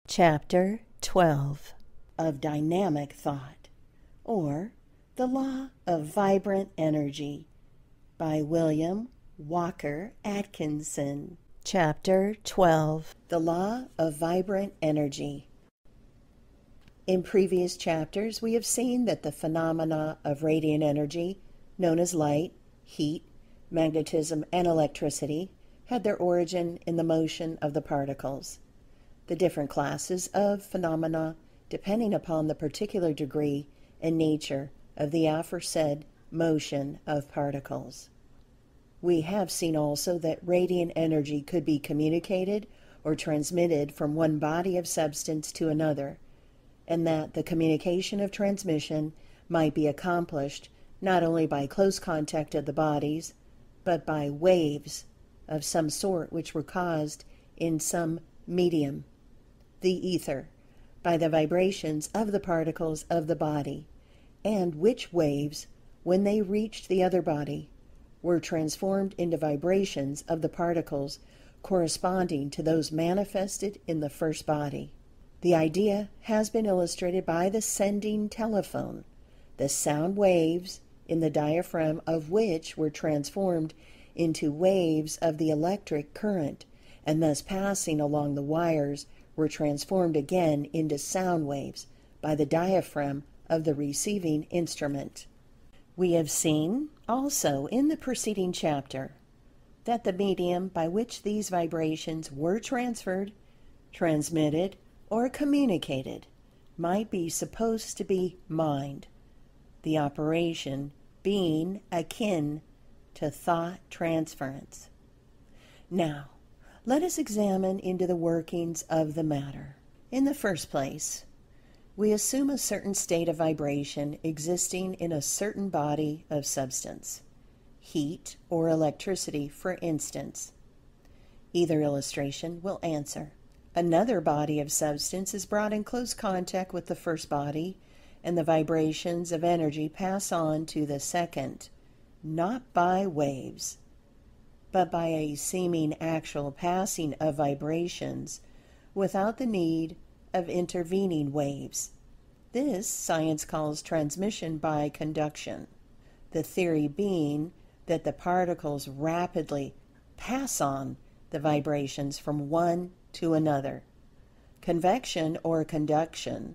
Chapter 12 of Dynamic Thought, or The Law of Vibrant Energy, by William Walker Atkinson. Chapter 12 The Law of Vibrant Energy. In previous chapters, we have seen that the phenomena of radiant energy, known as light, heat, magnetism, and electricity, had their origin in the motion of the particles. The different classes of phenomena depending upon the particular degree and nature of the aforesaid motion of particles. We have seen also that radiant energy could be communicated or transmitted from one body of substance to another, and that the communication of transmission might be accomplished not only by close contact of the bodies, but by waves of some sort which were caused in some medium, the ether, by the vibrations of the particles of the body, and which waves, when they reached the other body, were transformed into vibrations of the particles corresponding to those manifested in the first body. The idea has been illustrated by the sending telephone, the sound waves in the diaphragm of which were transformed into waves of the electric current, and thus passing along the wires were transformed again into sound waves by the diaphragm of the receiving instrument. We have seen also in the preceding chapter that the medium by which these vibrations were transferred, transmitted, or communicated might be supposed to be mind, the operation being akin to thought transference. Now, let us examine into the workings of the matter. In the first place, we assume a certain state of vibration existing in a certain body of substance, heat or electricity, for instance. Either illustration will answer. Another body of substance is brought in close contact with the first body, and the vibrations of energy pass on to the second, not by waves, but by a seeming actual passing of vibrations without the need of intervening waves. This science calls transmission by conduction, the theory being that the particles rapidly pass on the vibrations from one to another. Convection or conduction,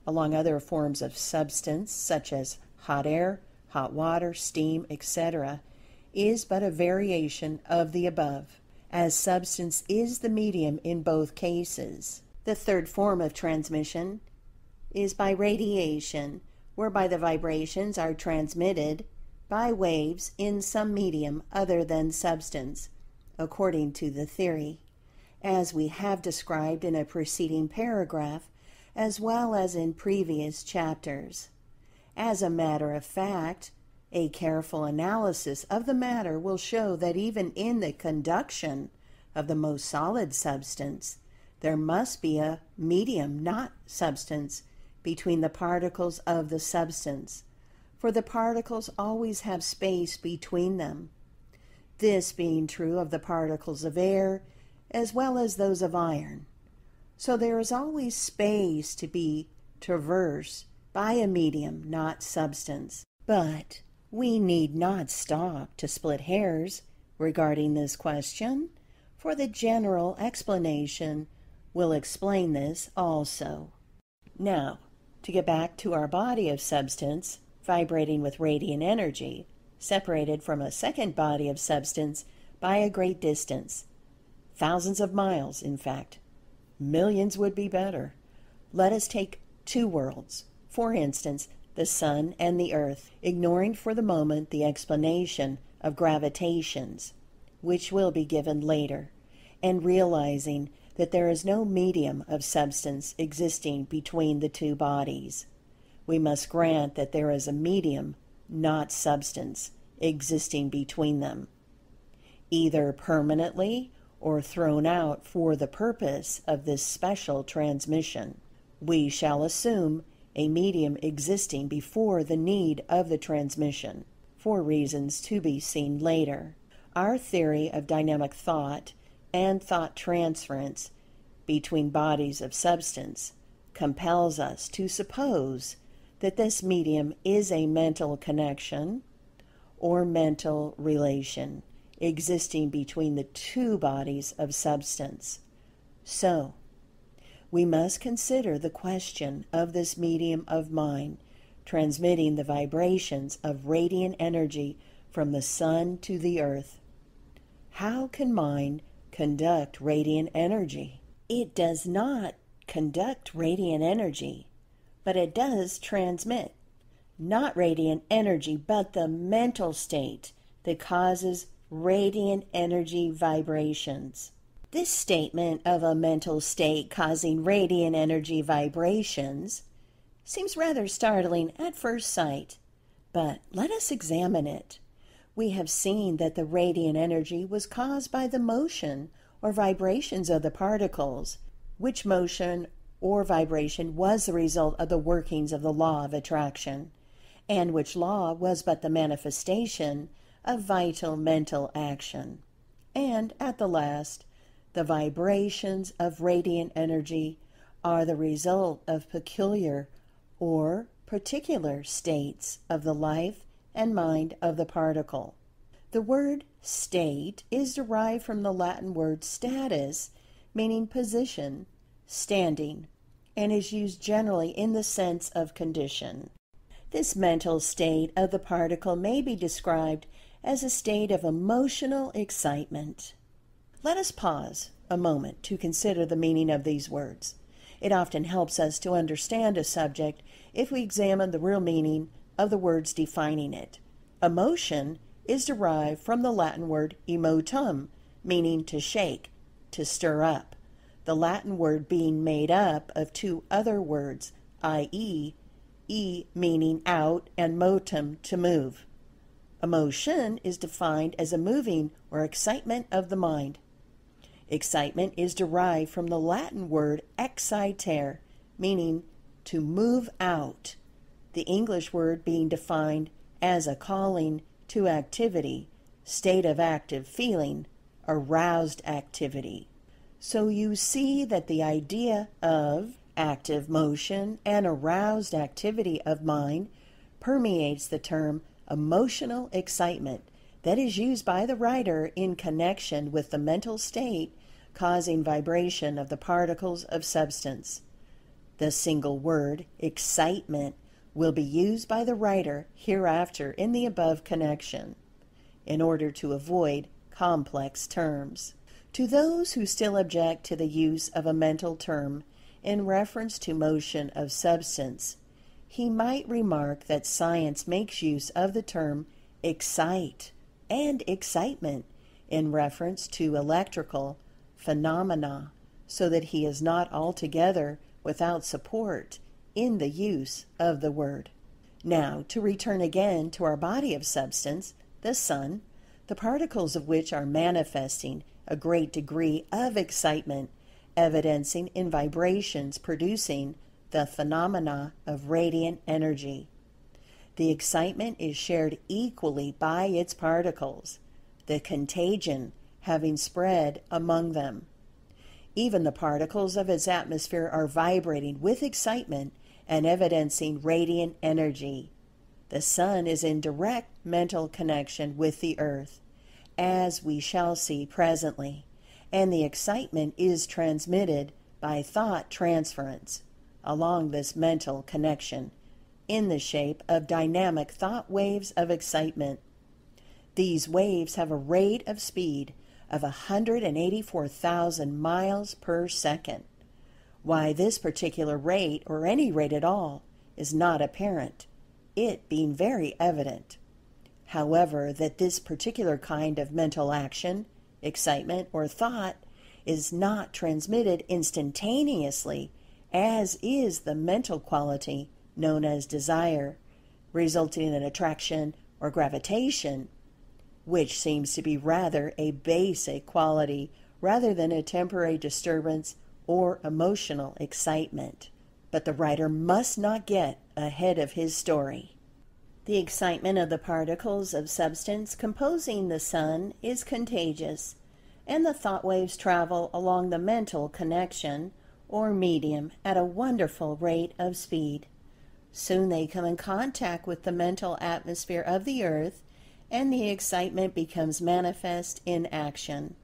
along other forms of substance such as hot air, hot water, steam, etc., is but a variation of the above, as substance is the medium in both cases. The third form of transmission is by radiation, whereby the vibrations are transmitted by waves in some medium other than substance, according to the theory, as we have described in a preceding paragraph, as well as in previous chapters. As a matter of fact, a careful analysis of the matter will show that even in the conduction of the most solid substance, there must be a medium, not substance, between the particles of the substance, for the particles always have space between them. This being true of the particles of air as well as those of iron. So there is always space to be traversed by a medium, not substance. But we need not stop to split hairs regarding this question, for the general explanation will explain this also. Now, to get back to our body of substance vibrating with radiant energy, separated from a second body of substance by a great distance, thousands of miles, in fact. Millions would be better. Let us take two worlds, for instance, the sun and the earth, ignoring for the moment the explanation of gravitations, which will be given later, and realizing that there is no medium of substance existing between the two bodies. We must grant that there is a medium, not substance, existing between them, either permanently or thrown out for the purpose of this special transmission. We shall assume a medium existing before the need of the transmission, for reasons to be seen later. Our theory of dynamic thought and thought transference between bodies of substance compels us to suppose that this medium is a mental connection or mental relation existing between the two bodies of substance. So, we must consider the question of this medium of mind transmitting the vibrations of radiant energy from the sun to the earth. How can mind conduct radiant energy? It does not conduct radiant energy, but it does transmit. Not radiant energy, but the mental state that causes radiant energy vibrations. This statement of a mental state causing radiant energy vibrations seems rather startling at first sight, but let us examine it. We have seen that the radiant energy was caused by the motion or vibrations of the particles, which motion or vibration was the result of the workings of the law of attraction, and which law was but the manifestation of vital mental action. And at the last, the vibrations of radiant energy are the result of peculiar or particular states of the life and mind of the particle. The word state is derived from the Latin word status, meaning position, standing, and is used generally in the sense of condition. This mental state of the particle may be described as a state of emotional excitement. Let us pause a moment to consider the meaning of these words. It often helps us to understand a subject if we examine the real meaning of the words defining it. Emotion is derived from the Latin word emotum, meaning to shake, to stir up. The Latin word being made up of two other words, i.e., meaning out and motum, to move. Emotion is defined as a moving or excitement of the mind. Excitement is derived from the Latin word excitare, meaning to move out, the English word being defined as a calling to activity, state of active feeling, aroused activity. So you see that the idea of active motion and aroused activity of mind permeates the term emotional excitement that is used by the writer in connection with the mental state causing vibration of the particles of substance. The single word excitement will be used by the writer hereafter in the above connection, in order to avoid complex terms. To those who still object to the use of a mental term in reference to motion of substance, he might remark that science makes use of the term excite and excitement in reference to electrical phenomena, so that he is not altogether without support in the use of the word. Now, to return again to our body of substance, the sun, the particles of which are manifesting a great degree of excitement, evidencing in vibrations producing the phenomena of radiant energy. The excitement is shared equally by its particles, the contagion having spread among them. Even the particles of its atmosphere are vibrating with excitement and evidencing radiant energy. The sun is in direct mental connection with the earth, as we shall see presently, and the excitement is transmitted by thought transference along this mental connection in the shape of dynamic thought waves of excitement. These waves have a rate of speed of 184,000 miles per second. Why this particular rate, or any rate at all, is not apparent, it being very evident. However, that this particular kind of mental action, excitement, or thought is not transmitted instantaneously, as is the mental quality known as desire, resulting in attraction or gravitation, which seems to be rather a basic quality rather than a temporary disturbance or emotional excitement. But the writer must not get ahead of his story. The excitement of the particles of substance composing the sun is contagious, and the thought waves travel along the mental connection or medium at a wonderful rate of speed. Soon they come in contact with the mental atmosphere of the earth, and the excitement becomes manifest in action.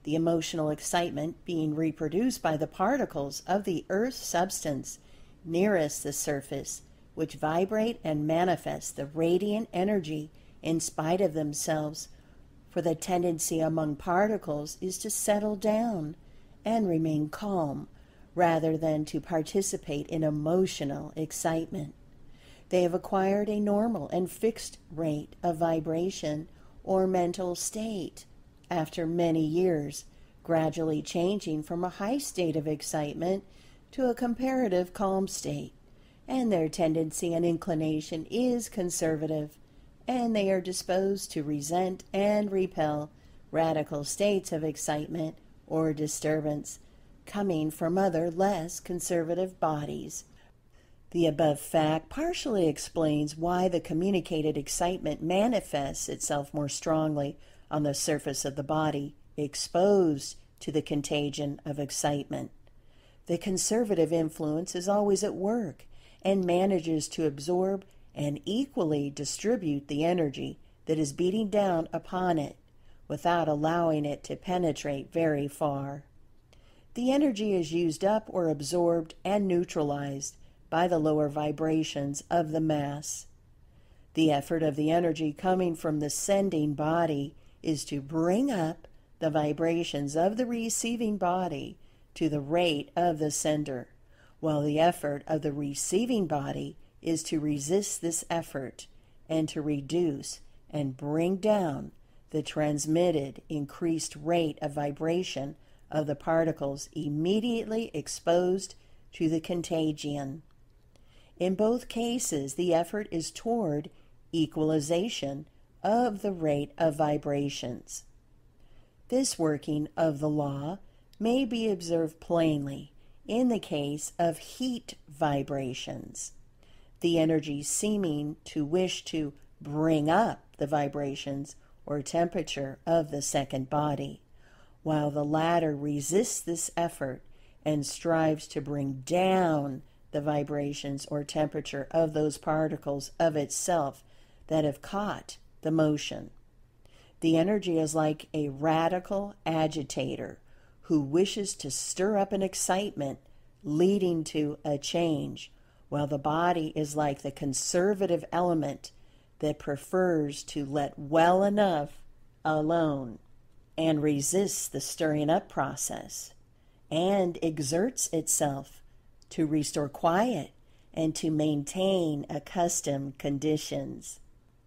The emotional excitement being reproduced by the particles of the earth's substance nearest the surface, which vibrate and manifest the radiant energy in spite of themselves, for the tendency among particles is to settle down and remain calm, rather than to participate in emotional excitement. They have acquired a normal and fixed rate of vibration or mental state, after many years, gradually changing from a high state of excitement to a comparative calm state, and their tendency and inclination is conservative, and they are disposed to resent and repel radical states of excitement or disturbance coming from other less conservative bodies. The above fact partially explains why the communicated excitement manifests itself more strongly on the surface of the body exposed to the contagion of excitement. The conservative influence is always at work and manages to absorb and equally distribute the energy that is beating down upon it without allowing it to penetrate very far. The energy is used up or absorbed and neutralized by the lower vibrations of the mass. The effort of the energy coming from the sending body is to bring up the vibrations of the receiving body to the rate of the sender, while the effort of the receiving body is to resist this effort and to reduce and bring down the transmitted increased rate of vibration of the particles immediately exposed to the contagion. In both cases, the effort is toward equalization of the rate of vibrations. This working of the law may be observed plainly in the case of heat vibrations, the energy seeming to wish to bring up the vibrations or temperature of the second body, while the latter resists this effort and strives to bring down the vibrations or temperature of those particles of itself that have caught the motion. The energy is like a radical agitator who wishes to stir up an excitement leading to a change, while the body is like the conservative element that prefers to let well enough alone and resists the stirring up process and exerts itself to restore quiet and to maintain accustomed conditions.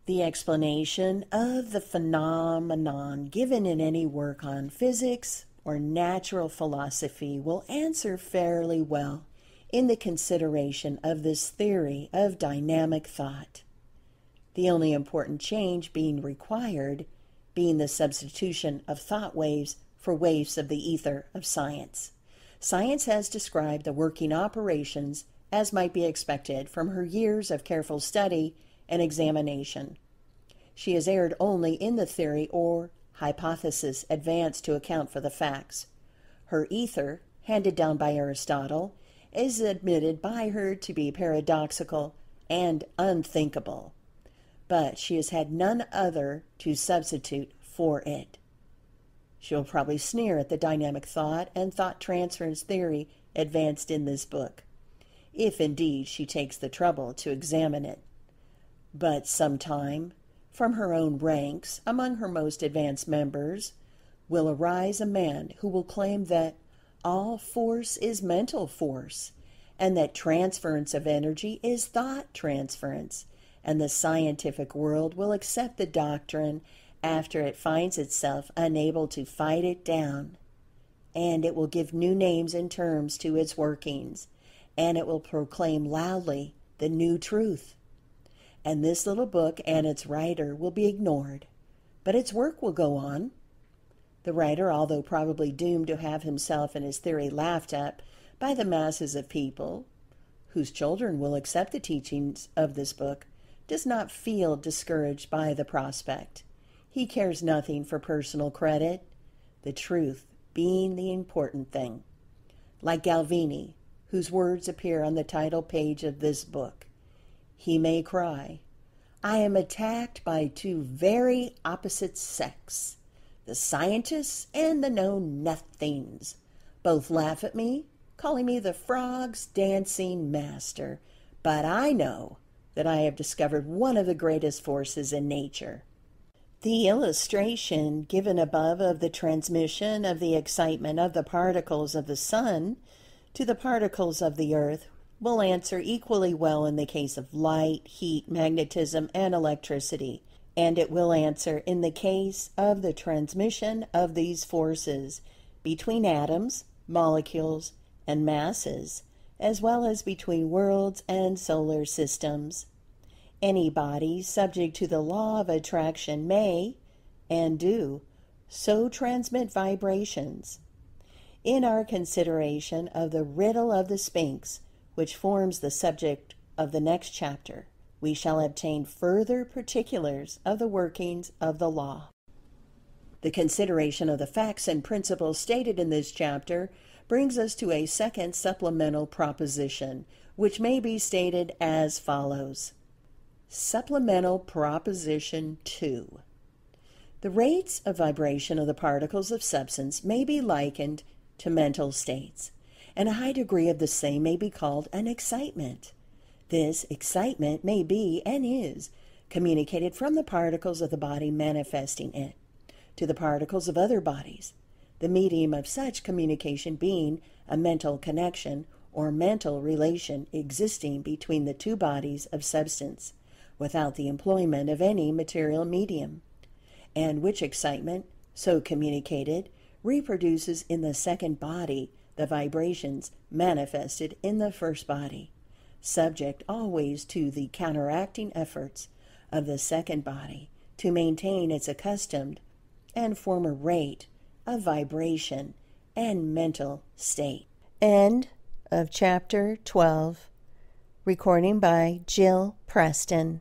The explanation of the phenomenon given in any work on physics or natural philosophy will answer fairly well in the consideration of this theory of dynamic thought, the only important change being required being the substitution of thought waves for waves of the ether of science. Science has described the working operations as might be expected from her years of careful study and examination. She has erred only in the theory or hypothesis advanced to account for the facts. Her ether, handed down by Aristotle, is admitted by her to be paradoxical and unthinkable, but she has had none other to substitute for it. She will probably sneer at the dynamic thought and thought transference theory advanced in this book, if indeed she takes the trouble to examine it. But sometime, from her own ranks, among her most advanced members, will arise a man who will claim that all force is mental force, and that transference of energy is thought transference, and the scientific world will accept the doctrine after it finds itself unable to fight it down, and it will give new names and terms to its workings, and it will proclaim loudly the new truth. And this little book and its writer will be ignored, but its work will go on. The writer, although probably doomed to have himself and his theory laughed at by the masses of people whose children will accept the teachings of this book, does not feel discouraged by the prospect. He cares nothing for personal credit, the truth being the important thing. Like Galvini, whose words appear on the title page of this book, he may cry, "I am attacked by two very opposite sects, the scientists and the know-nothings. Both laugh at me, calling me the frog's dancing master, but I know that I have discovered one of the greatest forces in nature." The illustration given above of the transmission of the excitement of the particles of the sun to the particles of the earth will answer equally well in the case of light, heat, magnetism, and electricity, and it will answer in the case of the transmission of these forces between atoms, molecules, and masses, as well as between worlds and solar systems. Any body subject to the law of attraction may, and do, so transmit vibrations. In our consideration of the riddle of the Sphinx, which forms the subject of the next chapter, we shall obtain further particulars of the workings of the law. The consideration of the facts and principles stated in this chapter brings us to a second supplemental proposition, which may be stated as follows. Supplemental Proposition 2. The rates of vibration of the particles of substance may be likened to mental states, and a high degree of the same may be called an excitement. This excitement may be, and is, communicated from the particles of the body manifesting it to the particles of other bodies, the medium of such communication being a mental connection or mental relation existing between the two bodies of substance, without the employment of any material medium, and which excitement, so communicated, reproduces in the second body the vibrations manifested in the first body, subject always to the counteracting efforts of the second body to maintain its accustomed and former rate of vibration and mental state. End of Chapter 12. Recording by Jill Preston.